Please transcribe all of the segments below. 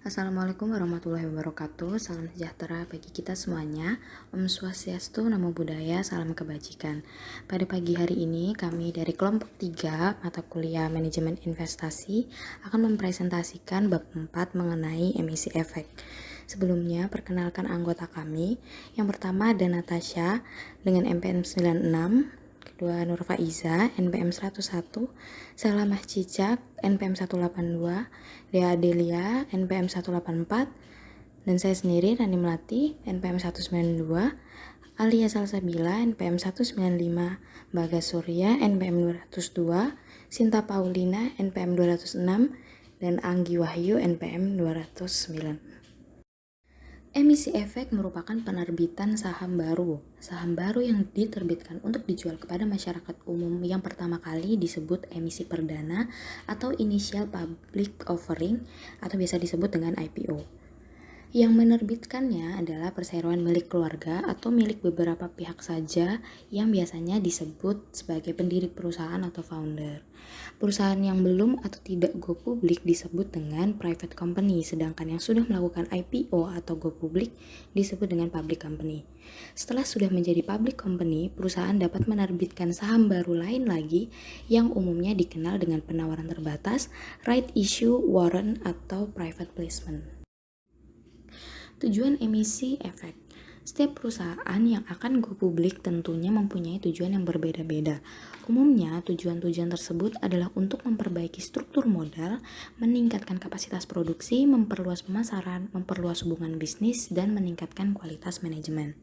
Assalamualaikum warahmatullahi wabarakatuh. Salam sejahtera bagi kita semuanya. Om Swastiastu, Namo Buddhaya, salam kebajikan. Pada pagi hari ini kami dari kelompok 3 mata kuliah Manajemen Investasi akan mempresentasikan bab 4 mengenai emisi efek. Sebelumnya perkenalkan anggota kami. Yang pertama ada Natasha dengan NPM 96, kedua Nur Faiza NPM 101, Salamah Cicak NPM 182, Dea Adelia NPM 184, dan saya sendiri Rani Melati NPM 192, Alia Salsabila NPM 195, Bagas Surya NPM 202, Sinta Paulina NPM 206, dan Anggi Wahyu NPM 209. Emisi efek merupakan penerbitan saham baru. Saham baru yang diterbitkan untuk dijual kepada masyarakat umum yang pertama kali disebut emisi perdana atau Initial Public Offering atau biasa disebut dengan IPO. Yang menerbitkannya adalah perseroan milik keluarga atau milik beberapa pihak saja yang biasanya disebut sebagai pendiri perusahaan atau founder. Perusahaan yang belum atau tidak go publik disebut dengan private company, sedangkan yang sudah melakukan IPO atau go publik disebut dengan public company. Setelah sudah menjadi public company, perusahaan dapat menerbitkan saham baru lain lagi yang umumnya dikenal dengan penawaran terbatas, right issue, warrant, atau private placement. Tujuan emisi efek. Setiap perusahaan yang akan go publik tentunya mempunyai tujuan yang berbeda-beda. Umumnya, tujuan-tujuan tersebut adalah untuk memperbaiki struktur modal, meningkatkan kapasitas produksi, memperluas pemasaran, memperluas hubungan bisnis, dan meningkatkan kualitas manajemen.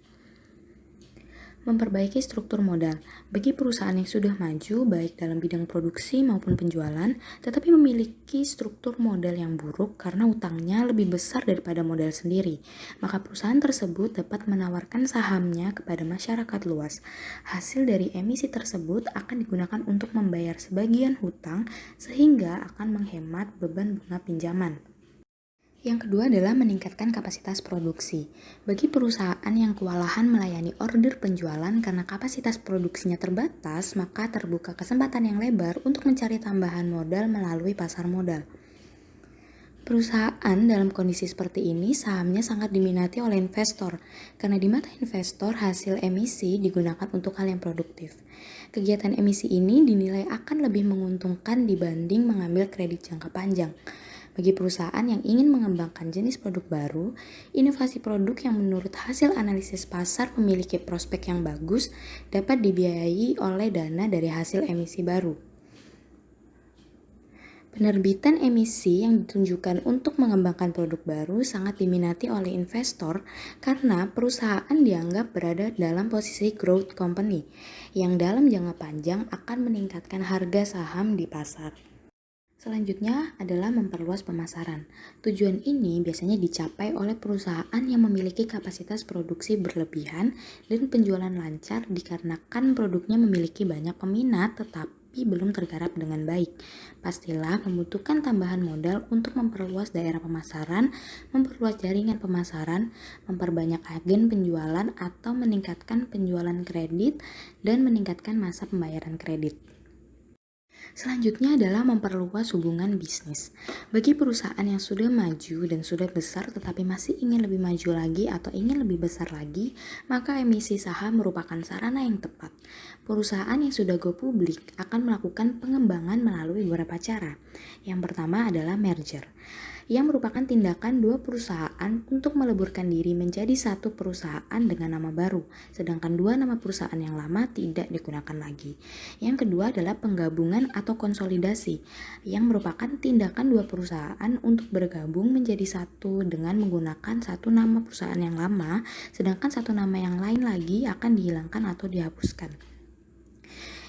Memperbaiki struktur modal. Bagi perusahaan yang sudah maju, baik dalam bidang produksi maupun penjualan, tetapi memiliki struktur modal yang buruk karena utangnya lebih besar daripada modal sendiri, maka perusahaan tersebut dapat menawarkan sahamnya kepada masyarakat luas. Hasil dari emisi tersebut akan digunakan untuk membayar sebagian hutang sehingga akan menghemat beban bunga pinjaman. Yang kedua adalah meningkatkan kapasitas produksi. Bagi perusahaan yang kewalahan melayani order penjualan karena kapasitas produksinya terbatas, maka terbuka kesempatan yang lebar untuk mencari tambahan modal melalui pasar modal. Perusahaan dalam kondisi seperti ini sahamnya sangat diminati oleh investor, karena di mata investor hasil emisi digunakan untuk hal yang produktif. Kegiatan emisi ini dinilai akan lebih menguntungkan dibanding mengambil kredit jangka panjang. Bagi perusahaan yang ingin mengembangkan jenis produk baru, inovasi produk yang menurut hasil analisis pasar memiliki prospek yang bagus dapat dibiayai oleh dana dari hasil emisi baru. Penerbitan emisi yang ditunjukkan untuk mengembangkan produk baru sangat diminati oleh investor karena perusahaan dianggap berada dalam posisi growth company yang dalam jangka panjang akan meningkatkan harga saham di pasar. Selanjutnya adalah memperluas pemasaran. Tujuan ini biasanya dicapai oleh perusahaan yang memiliki kapasitas produksi berlebihan dan penjualan lancar dikarenakan produknya memiliki banyak peminat tetapi belum tergarap dengan baik. Pastilah membutuhkan tambahan modal untuk memperluas daerah pemasaran, memperluas jaringan pemasaran, memperbanyak agen penjualan atau meningkatkan penjualan kredit dan meningkatkan masa pembayaran kredit. Selanjutnya adalah memperluas hubungan bisnis. Bagi perusahaan yang sudah maju dan sudah besar tetapi masih ingin lebih maju lagi atau ingin lebih besar lagi, maka emisi saham merupakan sarana yang tepat. Perusahaan yang sudah go publik akan melakukan pengembangan melalui beberapa cara. Yang pertama adalah merger, yang merupakan tindakan dua perusahaan untuk meleburkan diri menjadi satu perusahaan dengan nama baru, sedangkan dua nama perusahaan yang lama tidak digunakan lagi. Yang kedua adalah penggabungan atau konsolidasi, yang merupakan tindakan dua perusahaan untuk bergabung menjadi satu dengan menggunakan satu nama perusahaan yang lama, sedangkan satu nama yang lain lagi akan dihilangkan atau dihapuskan.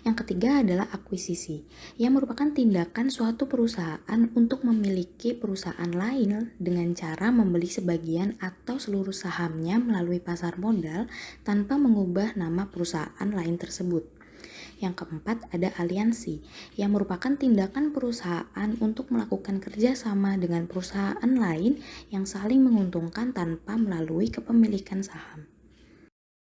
Yang ketiga adalah akuisisi, yang merupakan tindakan suatu perusahaan untuk memiliki perusahaan lain dengan cara membeli sebagian atau seluruh sahamnya melalui pasar modal tanpa mengubah nama perusahaan lain tersebut. Yang keempat ada aliansi, yang merupakan tindakan perusahaan untuk melakukan kerjasama dengan perusahaan lain yang saling menguntungkan tanpa melalui kepemilikan saham.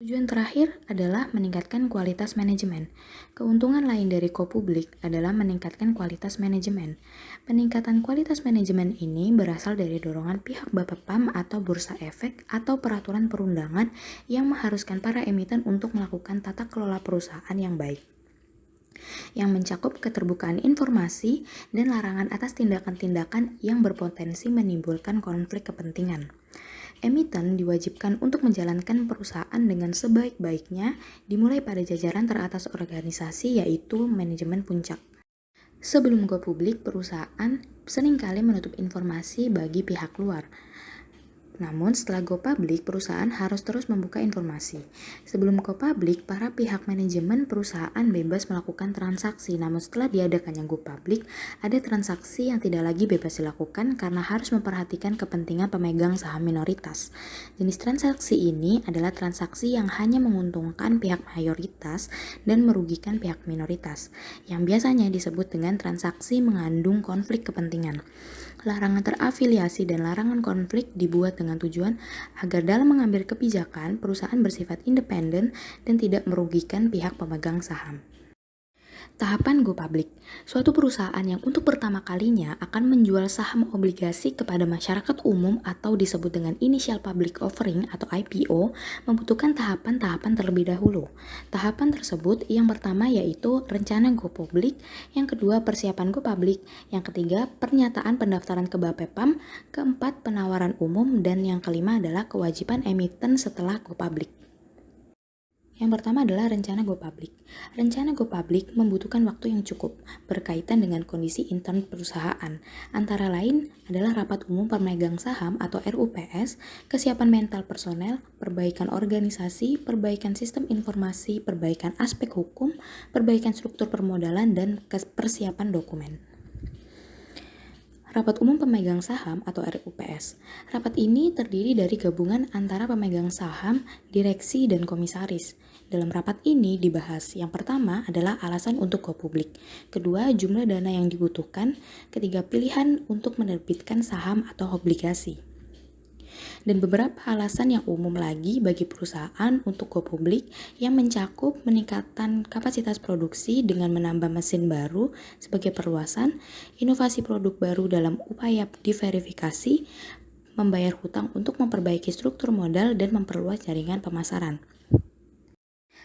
Tujuan terakhir adalah meningkatkan kualitas manajemen. Keuntungan lain dari GoPublic adalah meningkatkan kualitas manajemen. Peningkatan kualitas manajemen ini berasal dari dorongan pihak Bapepam atau Bursa Efek atau peraturan perundangan yang mengharuskan para emiten untuk melakukan tata kelola perusahaan yang baik, yang mencakup keterbukaan informasi dan larangan atas tindakan-tindakan yang berpotensi menimbulkan konflik kepentingan. Emiten diwajibkan untuk menjalankan perusahaan dengan sebaik-baiknya, dimulai pada jajaran teratas organisasi yaitu manajemen puncak. Sebelum go publik, perusahaan seringkali menutup informasi bagi pihak luar. Namun setelah go public, perusahaan harus terus membuka informasi. Sebelum go public, para pihak manajemen perusahaan bebas melakukan transaksi. Namun setelah diadakannya go public, ada transaksi yang tidak lagi bebas dilakukan karena harus memperhatikan kepentingan pemegang saham minoritas. Jenis transaksi ini adalah transaksi yang hanya menguntungkan pihak mayoritas dan merugikan pihak minoritas, yang biasanya disebut dengan transaksi mengandung konflik kepentingan. Larangan terafiliasi dan larangan konflik dibuat dengan tujuan agar dalam mengambil kebijakan, perusahaan bersifat independen dan tidak merugikan pihak pemegang saham. Tahapan go public. Suatu perusahaan yang untuk pertama kalinya akan menjual saham obligasi kepada masyarakat umum atau disebut dengan initial public offering atau IPO membutuhkan tahapan-tahapan terlebih dahulu. Tahapan tersebut yang pertama yaitu rencana go public, yang kedua persiapan go public, yang ketiga pernyataan pendaftaran ke Bapepam, keempat penawaran umum, dan yang kelima adalah kewajiban emiten setelah go public. Yang pertama adalah rencana go public. Rencana go public membutuhkan waktu yang cukup berkaitan dengan kondisi intern perusahaan. Antara lain adalah rapat umum pemegang saham atau RUPS, kesiapan mental personel, perbaikan organisasi, perbaikan sistem informasi, perbaikan aspek hukum, perbaikan struktur permodalan, dan persiapan dokumen. Rapat Umum Pemegang Saham atau RUPS. Rapat ini terdiri dari gabungan antara pemegang saham, direksi, dan komisaris. Dalam rapat ini dibahas yang pertama adalah alasan untuk go publik, kedua jumlah dana yang dibutuhkan, ketiga pilihan untuk menerbitkan saham atau obligasi. Dan beberapa alasan yang umum lagi bagi perusahaan untuk go publik yang mencakup meningkatkan kapasitas produksi dengan menambah mesin baru sebagai perluasan, inovasi produk baru dalam upaya diverifikasi, membayar hutang untuk memperbaiki struktur modal, dan memperluas jaringan pemasaran.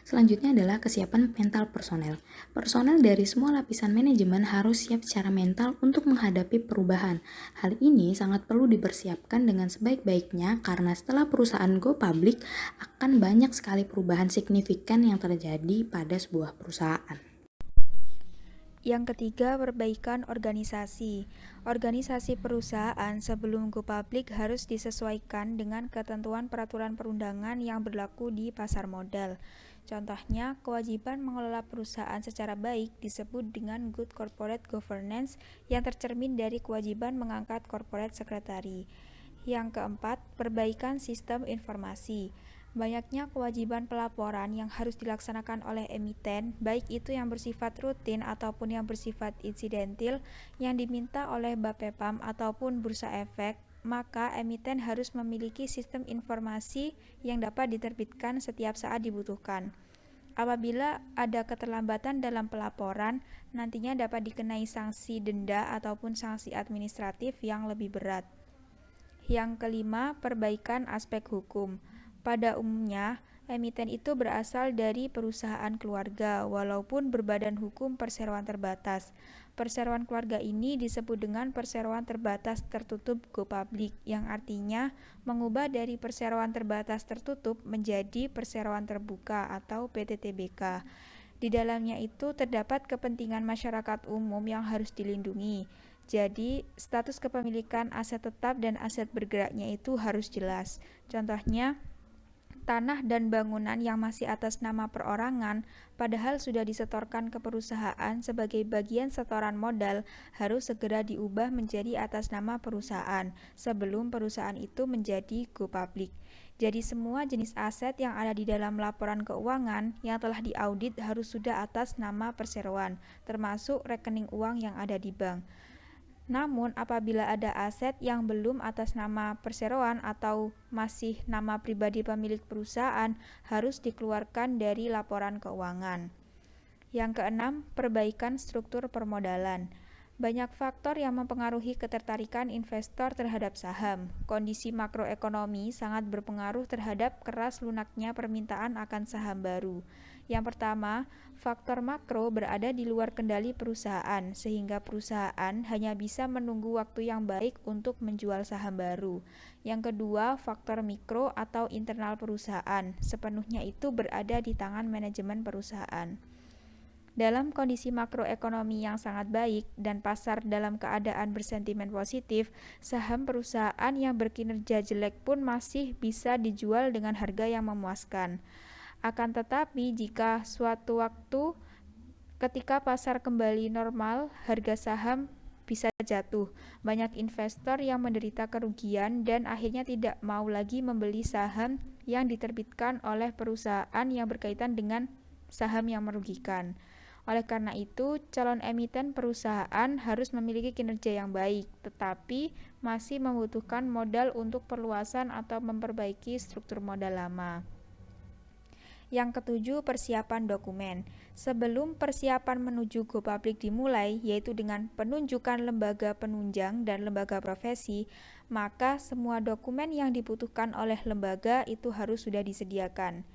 Selanjutnya adalah kesiapan mental personel. Personel dari semua lapisan manajemen harus siap secara mental untuk menghadapi perubahan. Hal ini sangat perlu dipersiapkan dengan sebaik-baiknya karena setelah perusahaan go public akan banyak sekali perubahan signifikan yang terjadi pada sebuah perusahaan. Yang ketiga, perbaikan organisasi. Organisasi perusahaan sebelum go public harus disesuaikan dengan ketentuan peraturan perundangan yang berlaku di pasar modal. Contohnya, kewajiban mengelola perusahaan secara baik disebut dengan good corporate governance yang tercermin dari kewajiban mengangkat corporate secretary. Yang keempat, perbaikan sistem informasi. Banyaknya kewajiban pelaporan yang harus dilaksanakan oleh emiten, baik itu yang bersifat rutin ataupun yang bersifat insidentil, yang diminta oleh Bapepam ataupun Bursa Efek, maka emiten harus memiliki sistem informasi yang dapat diterbitkan setiap saat dibutuhkan. Apabila ada keterlambatan dalam pelaporan, nantinya dapat dikenai sanksi denda ataupun sanksi administratif yang lebih berat. Yang kelima, perbaikan aspek hukum. Pada umumnya, emiten itu berasal dari perusahaan keluarga, walaupun berbadan hukum perseroan terbatas. Perseroan keluarga ini disebut dengan perseroan terbatas tertutup go public, yang artinya mengubah dari perseroan terbatas tertutup menjadi perseroan terbuka atau PTTBK. Di dalamnya itu terdapat kepentingan masyarakat umum yang harus dilindungi. Jadi, status kepemilikan aset tetap dan aset bergeraknya itu harus jelas. Contohnya, tanah dan bangunan yang masih atas nama perorangan, padahal sudah disetorkan ke perusahaan sebagai bagian setoran modal, harus segera diubah menjadi atas nama perusahaan sebelum perusahaan itu menjadi go public. Jadi semua jenis aset yang ada di dalam laporan keuangan yang telah diaudit harus sudah atas nama perseroan, termasuk rekening uang yang ada di bank. Namun, apabila ada aset yang belum atas nama perseroan atau masih nama pribadi pemilik perusahaan, harus dikeluarkan dari laporan keuangan. Yang keenam, perbaikan struktur permodalan. Banyak faktor yang mempengaruhi ketertarikan investor terhadap saham. Kondisi makroekonomi sangat berpengaruh terhadap keras lunaknya permintaan akan saham baru. Yang pertama, faktor makro berada di luar kendali perusahaan, sehingga perusahaan hanya bisa menunggu waktu yang baik untuk menjual saham baru. Yang kedua, faktor mikro atau internal perusahaan, sepenuhnya itu berada di tangan manajemen perusahaan. Dalam kondisi makroekonomi yang sangat baik dan pasar dalam keadaan bersentimen positif, saham perusahaan yang berkinerja jelek pun masih bisa dijual dengan harga yang memuaskan. Akan tetapi, jika suatu waktu ketika pasar kembali normal, harga saham bisa jatuh. Banyak investor yang menderita kerugian dan akhirnya tidak mau lagi membeli saham yang diterbitkan oleh perusahaan yang berkaitan dengan saham yang merugikan. Oleh karena itu, calon emiten perusahaan harus memiliki kinerja yang baik, tetapi masih membutuhkan modal untuk perluasan atau memperbaiki struktur modal lama. Yang ketujuh, persiapan dokumen. Sebelum persiapan menuju go public dimulai, yaitu dengan penunjukan lembaga penunjang dan lembaga profesi, maka semua dokumen yang dibutuhkan oleh lembaga itu harus sudah disediakan.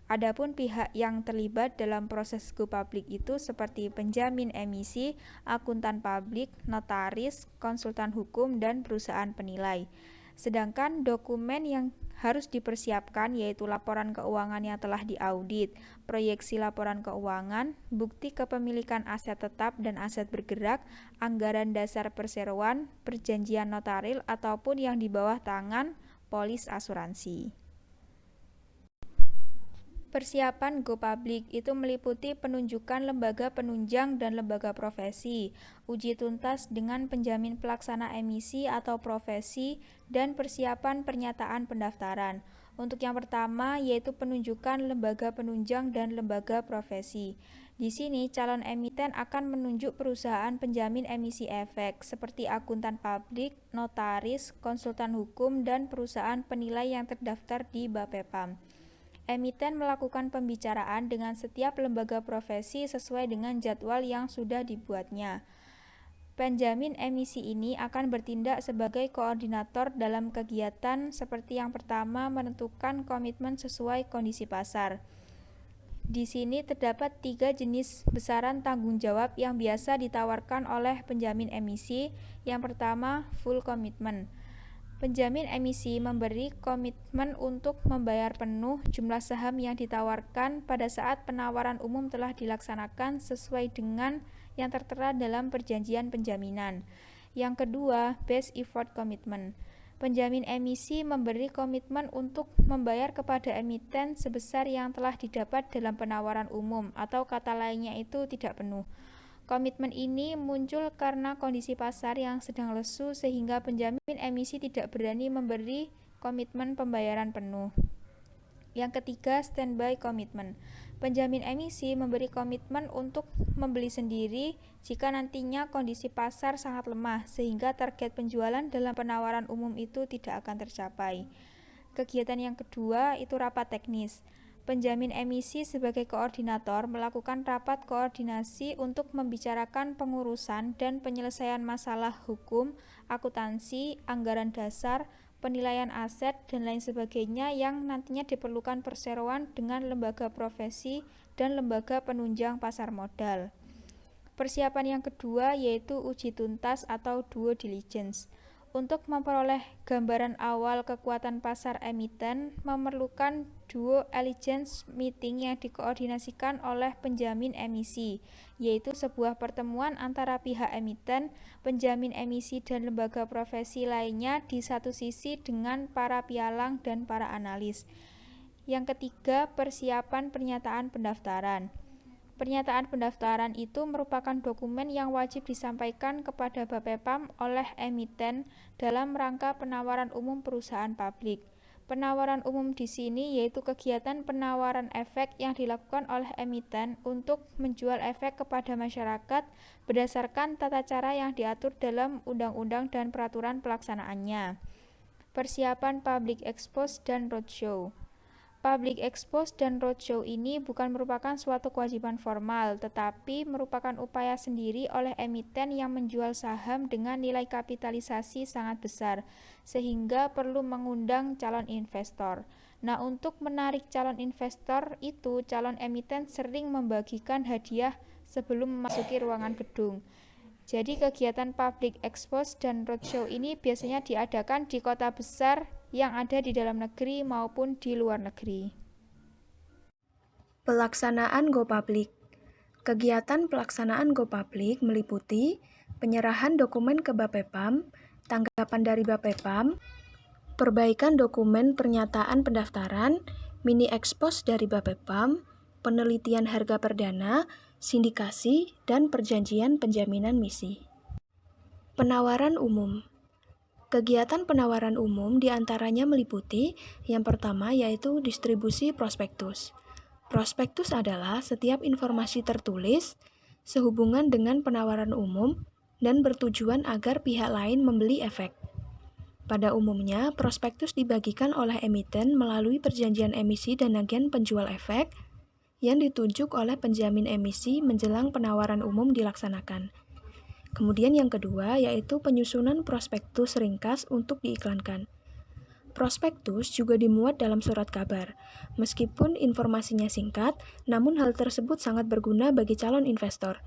Adapun pihak yang terlibat dalam proses go public itu seperti penjamin emisi, akuntan publik, notaris, konsultan hukum, dan perusahaan penilai. Sedangkan dokumen yang harus dipersiapkan yaitu laporan keuangan yang telah diaudit, proyeksi laporan keuangan, bukti kepemilikan aset tetap dan aset bergerak, anggaran dasar perseroan, perjanjian notaril ataupun yang di bawah tangan polis asuransi. Persiapan go public itu meliputi penunjukan lembaga penunjang dan lembaga profesi, uji tuntas dengan penjamin pelaksana emisi atau profesi, dan persiapan pernyataan pendaftaran. Untuk yang pertama yaitu penunjukan lembaga penunjang dan lembaga profesi. Di sini calon emiten akan menunjuk perusahaan penjamin emisi efek seperti akuntan publik, notaris, konsultan hukum, dan perusahaan penilai yang terdaftar di Bapepam. Emiten melakukan pembicaraan dengan setiap lembaga profesi sesuai dengan jadwal yang sudah dibuatnya. Penjamin emisi ini akan bertindak sebagai koordinator dalam kegiatan seperti yang pertama menentukan komitmen sesuai kondisi pasar. Di sini terdapat 3 jenis besaran tanggung jawab yang biasa ditawarkan oleh penjamin emisi. Yang pertama, full commitment. Penjamin emisi memberi komitmen untuk membayar penuh jumlah saham yang ditawarkan pada saat penawaran umum telah dilaksanakan sesuai dengan yang tertera dalam perjanjian penjaminan. Yang kedua, base effort commitment. Penjamin emisi memberi komitmen untuk membayar kepada emiten sebesar yang telah didapat dalam penawaran umum atau kata lainnya itu tidak penuh. Komitmen ini muncul karena kondisi pasar yang sedang lesu sehingga penjamin emisi tidak berani memberi komitmen pembayaran penuh. Yang ketiga, standby komitmen. Penjamin emisi memberi komitmen untuk membeli sendiri jika nantinya kondisi pasar sangat lemah sehingga target penjualan dalam penawaran umum itu tidak akan tercapai. Kegiatan yang kedua itu rapat teknis. Penjamin emisi sebagai koordinator melakukan rapat koordinasi untuk membicarakan pengurusan dan penyelesaian masalah hukum, akuntansi, anggaran dasar, penilaian aset, dan lain sebagainya yang nantinya diperlukan perseroan dengan lembaga profesi dan lembaga penunjang pasar modal. Persiapan yang kedua yaitu uji tuntas atau due diligence. Untuk memperoleh gambaran awal kekuatan pasar emiten, memerlukan due diligence meeting yang dikoordinasikan oleh penjamin emisi, yaitu sebuah pertemuan antara pihak emiten, penjamin emisi dan lembaga profesi lainnya di satu sisi dengan para pialang dan para analis. Yang ketiga, persiapan pernyataan pendaftaran. Pernyataan pendaftaran itu merupakan dokumen yang wajib disampaikan kepada Bapepam oleh emiten dalam rangka penawaran umum perusahaan publik. Penawaran umum di sini yaitu kegiatan penawaran efek yang dilakukan oleh emiten untuk menjual efek kepada masyarakat berdasarkan tata cara yang diatur dalam undang-undang dan peraturan pelaksanaannya. Persiapan public expose dan roadshow. Public expose dan roadshow ini bukan merupakan suatu kewajiban formal, tetapi merupakan upaya sendiri oleh emiten yang menjual saham dengan nilai kapitalisasi sangat besar, sehingga perlu mengundang calon investor. Nah, untuk menarik calon investor itu, calon emiten sering membagikan hadiah sebelum memasuki ruangan gedung. Jadi kegiatan public expose dan roadshow ini biasanya diadakan di kota besar yang ada di dalam negeri maupun di luar negeri. Pelaksanaan Go Public. Kegiatan pelaksanaan Go Public meliputi penyerahan dokumen ke Bapepam, tanggapan dari Bapepam, perbaikan dokumen pernyataan pendaftaran, mini expose dari Bapepam, penelitian harga perdana, sindikasi, dan perjanjian penjaminan misi. Penawaran umum. Kegiatan penawaran umum diantaranya meliputi yang pertama yaitu distribusi prospektus. Prospektus adalah setiap informasi tertulis sehubungan dengan penawaran umum dan bertujuan agar pihak lain membeli efek. Pada umumnya, prospektus dibagikan oleh emiten melalui perjanjian emisi dan agen penjual efek yang ditunjuk oleh penjamin emisi menjelang penawaran umum dilaksanakan. Kemudian yang kedua yaitu penyusunan prospektus ringkas untuk diiklankan. Prospektus juga dimuat dalam surat kabar. Meskipun informasinya singkat, namun hal tersebut sangat berguna bagi calon investor.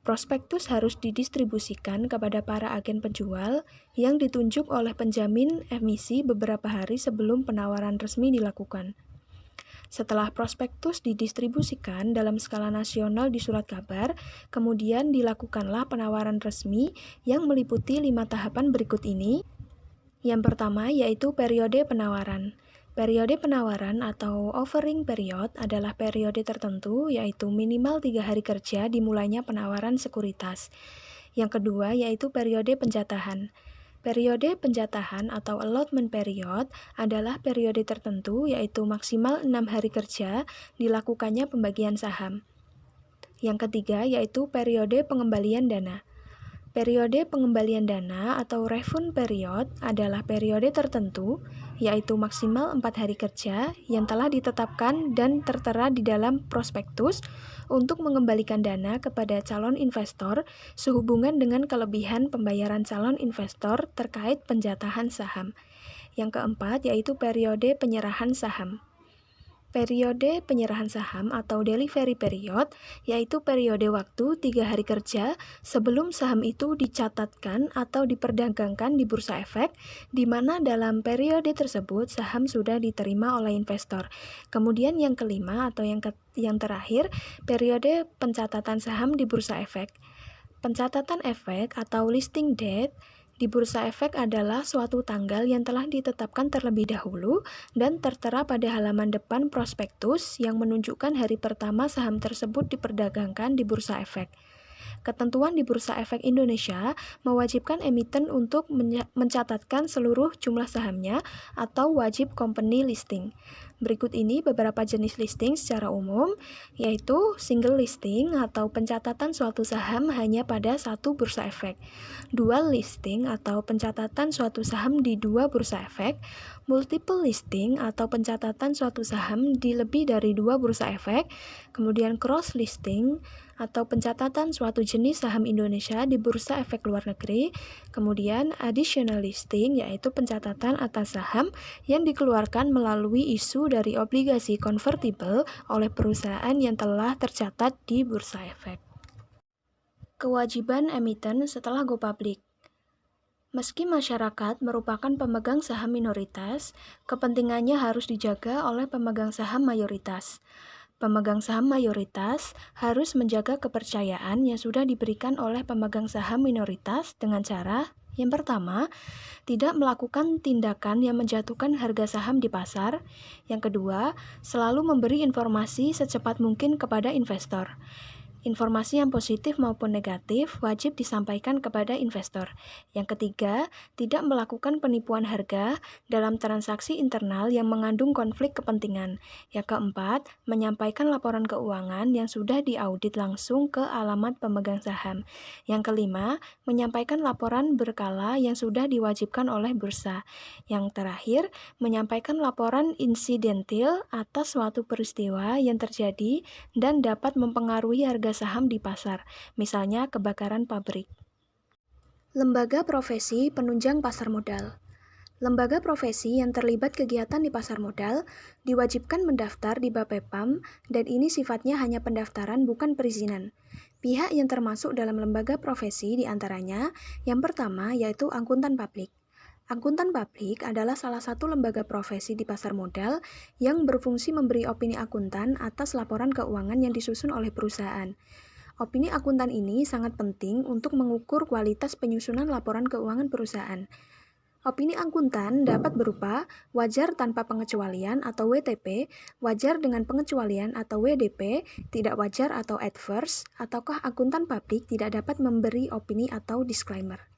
Prospektus harus didistribusikan kepada para agen penjual yang ditunjuk oleh penjamin emisi beberapa hari sebelum penawaran resmi dilakukan. Setelah prospektus didistribusikan dalam skala nasional di surat kabar, kemudian dilakukanlah penawaran resmi yang meliputi 5 tahapan berikut ini. Yang pertama yaitu periode penawaran. Periode penawaran atau offering period adalah periode tertentu yaitu minimal 3 hari kerja dimulainya penawaran sekuritas. Yang kedua yaitu periode penjatahan. Periode penjatahan atau allotment period adalah periode tertentu yaitu maksimal 6 hari kerja dilakukannya pembagian saham. Yang ketiga yaitu periode pengembalian dana. Periode pengembalian dana atau refund period adalah periode tertentu, yaitu maksimal 4 hari kerja yang telah ditetapkan dan tertera di dalam prospektus untuk mengembalikan dana kepada calon investor sehubungan dengan kelebihan pembayaran calon investor terkait penjatahan saham. Yang keempat yaitu periode penyerahan saham. Periode penyerahan saham atau delivery period yaitu periode waktu 3 hari kerja sebelum saham itu dicatatkan atau diperdagangkan di bursa efek, di mana dalam periode tersebut saham sudah diterima oleh investor. Kemudian yang kelima atau yang terakhir, periode pencatatan saham di bursa efek. Pencatatan efek atau listing date di bursa efek adalah suatu tanggal yang telah ditetapkan terlebih dahulu dan tertera pada halaman depan prospektus yang menunjukkan hari pertama saham tersebut diperdagangkan di bursa efek. Ketentuan di Bursa Efek Indonesia mewajibkan emiten untuk mencatatkan seluruh jumlah sahamnya atau wajib company listing. Berikut ini beberapa jenis listing secara umum, yaitu single listing atau pencatatan suatu saham hanya pada satu bursa efek, dual listing atau pencatatan suatu saham di 2 bursa efek, multiple listing atau pencatatan suatu saham di lebih dari 2 bursa efek, kemudian cross listing atau pencatatan suatu jenis saham Indonesia di bursa efek luar negeri, kemudian additional listing yaitu pencatatan atas saham yang dikeluarkan melalui isu dari obligasi convertible oleh perusahaan yang telah tercatat di bursa efek. Kewajiban emiten setelah go public. Meski masyarakat merupakan pemegang saham minoritas, kepentingannya harus dijaga oleh pemegang saham mayoritas. Pemegang saham mayoritas harus menjaga kepercayaan yang sudah diberikan oleh pemegang saham minoritas dengan cara yang pertama, tidak melakukan tindakan yang menjatuhkan harga saham di pasar. Yang kedua, selalu memberi informasi secepat mungkin kepada investor. Informasi yang positif maupun negatif wajib disampaikan kepada investor. Yang ketiga, tidak melakukan penipuan harga dalam transaksi internal yang mengandung konflik kepentingan. Yang keempat, menyampaikan laporan keuangan yang sudah diaudit langsung ke alamat pemegang saham. Yang kelima, menyampaikan laporan berkala yang sudah diwajibkan oleh bursa. Yang terakhir, menyampaikan laporan insidentil atas suatu peristiwa yang terjadi dan dapat mempengaruhi harga saham di pasar, misalnya kebakaran pabrik. Lembaga profesi penunjang pasar modal. Lembaga profesi yang terlibat kegiatan di pasar modal diwajibkan mendaftar di Bapepam dan ini sifatnya hanya pendaftaran bukan perizinan. Pihak yang termasuk dalam lembaga profesi diantaranya yang pertama yaitu akuntan publik. Akuntan publik adalah salah satu lembaga profesi di pasar modal yang berfungsi memberi opini akuntan atas laporan keuangan yang disusun oleh perusahaan. Opini akuntan ini sangat penting untuk mengukur kualitas penyusunan laporan keuangan perusahaan. Opini akuntan dapat berupa wajar tanpa pengecualian atau WTP, wajar dengan pengecualian atau WDP, tidak wajar atau adverse, ataukah akuntan publik tidak dapat memberi opini atau disclaimer.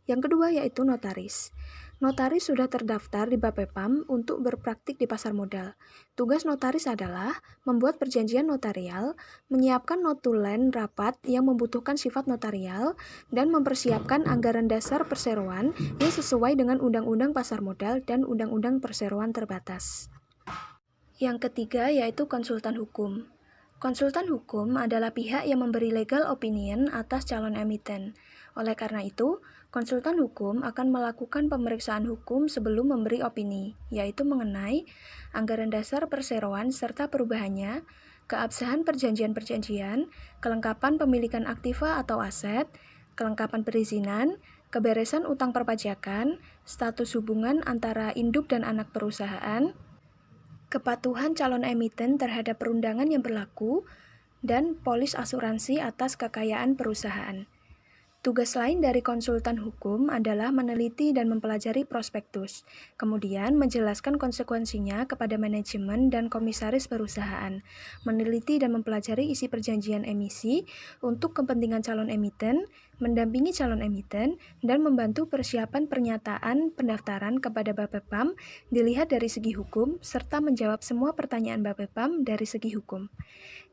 Yang kedua yaitu notaris. Notaris sudah terdaftar di Bapepam untuk berpraktik di pasar modal. Tugas notaris adalah membuat perjanjian notarial, menyiapkan notulen rapat yang membutuhkan sifat notarial, dan mempersiapkan anggaran dasar perseroan yang sesuai dengan Undang-Undang Pasar Modal dan Undang-Undang Perseroan Terbatas. Yang ketiga yaitu konsultan hukum. Konsultan hukum adalah pihak yang memberi legal opinion atas calon emiten. Oleh karena itu, konsultan hukum akan melakukan pemeriksaan hukum sebelum memberi opini, yaitu mengenai anggaran dasar perseroan serta perubahannya, keabsahan perjanjian-perjanjian, kelengkapan pemilikan aktiva atau aset, kelengkapan perizinan, keberesan utang perpajakan, status hubungan antara induk dan anak perusahaan, kepatuhan calon emiten terhadap perundangan yang berlaku, dan polis asuransi atas kekayaan perusahaan. Tugas lain dari konsultan hukum adalah meneliti dan mempelajari prospektus, kemudian menjelaskan konsekuensinya kepada manajemen dan komisaris perusahaan, meneliti dan mempelajari isi perjanjian emisi untuk kepentingan calon emiten, mendampingi calon emiten, dan membantu persiapan pernyataan pendaftaran kepada Bapepam dilihat dari segi hukum, serta menjawab semua pertanyaan Bapepam dari segi hukum.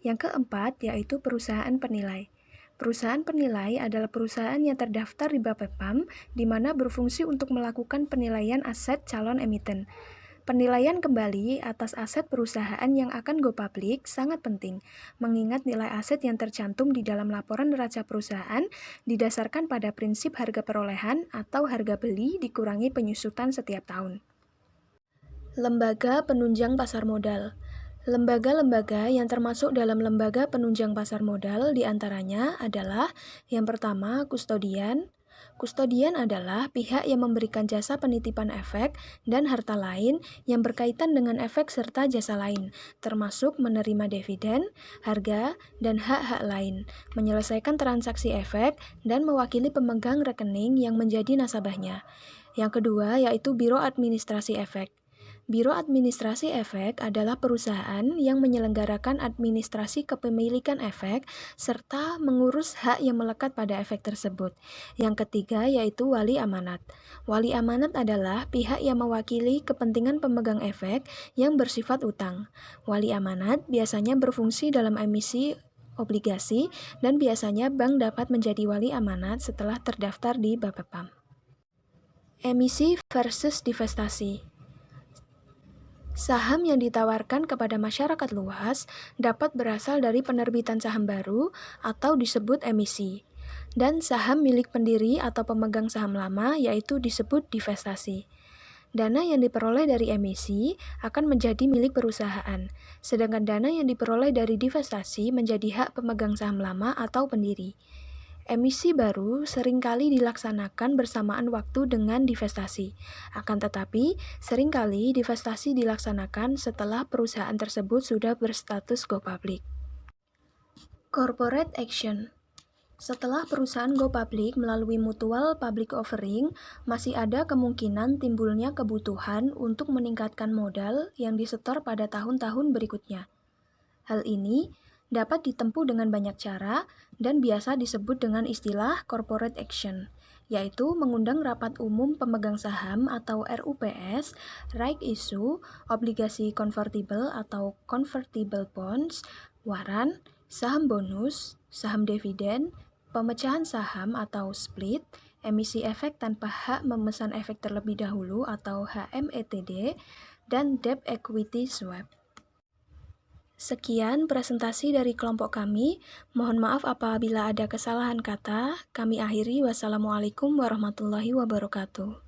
Yang keempat yaitu perusahaan penilai. Perusahaan penilai adalah perusahaan yang terdaftar di Bapepam di mana berfungsi untuk melakukan penilaian aset calon emiten. Penilaian kembali atas aset perusahaan yang akan go public sangat penting, mengingat nilai aset yang tercantum di dalam laporan neraca perusahaan didasarkan pada prinsip harga perolehan atau harga beli dikurangi penyusutan setiap tahun. Lembaga penunjang pasar modal. Lembaga-lembaga yang termasuk dalam lembaga penunjang pasar modal diantaranya adalah yang pertama, kustodian. Kustodian adalah pihak yang memberikan jasa penitipan efek dan harta lain yang berkaitan dengan efek serta jasa lain, termasuk menerima dividen, harga, dan hak-hak lain, menyelesaikan transaksi efek, dan mewakili pemegang rekening yang menjadi nasabahnya. Yang kedua yaitu Biro Administrasi Efek. Biro Administrasi Efek adalah perusahaan yang menyelenggarakan administrasi kepemilikan efek serta mengurus hak yang melekat pada efek tersebut. Yang ketiga yaitu Wali Amanat. Wali Amanat adalah pihak yang mewakili kepentingan pemegang efek yang bersifat utang. Wali Amanat biasanya berfungsi dalam emisi obligasi dan biasanya bank dapat menjadi wali amanat setelah terdaftar di Bapepam. Emisi versus divestasi. Saham yang ditawarkan kepada masyarakat luas dapat berasal dari penerbitan saham baru atau disebut emisi, dan saham milik pendiri atau pemegang saham lama yaitu disebut divestasi. Dana yang diperoleh dari emisi akan menjadi milik perusahaan, sedangkan dana yang diperoleh dari divestasi menjadi hak pemegang saham lama atau pendiri. Emisi baru seringkali dilaksanakan bersamaan waktu dengan divestasi. Akan tetapi, seringkali divestasi dilaksanakan setelah perusahaan tersebut sudah berstatus go public. Corporate action. Setelah perusahaan go public melalui mutual public offering, masih ada kemungkinan timbulnya kebutuhan untuk meningkatkan modal yang disetor pada tahun-tahun berikutnya. Hal ini dapat ditempuh dengan banyak cara dan biasa disebut dengan istilah corporate action, yaitu mengundang rapat umum pemegang saham atau RUPS, right issue, obligasi convertible atau convertible bonds, waran, saham bonus, saham dividen, pemecahan saham atau split, emisi efek tanpa hak memesan efek terlebih dahulu atau HMETD, dan debt equity swap. Sekian presentasi dari kelompok kami. Mohon maaf apabila ada kesalahan kata. Kami akhiri. Wassalamualaikum warahmatullahi wabarakatuh.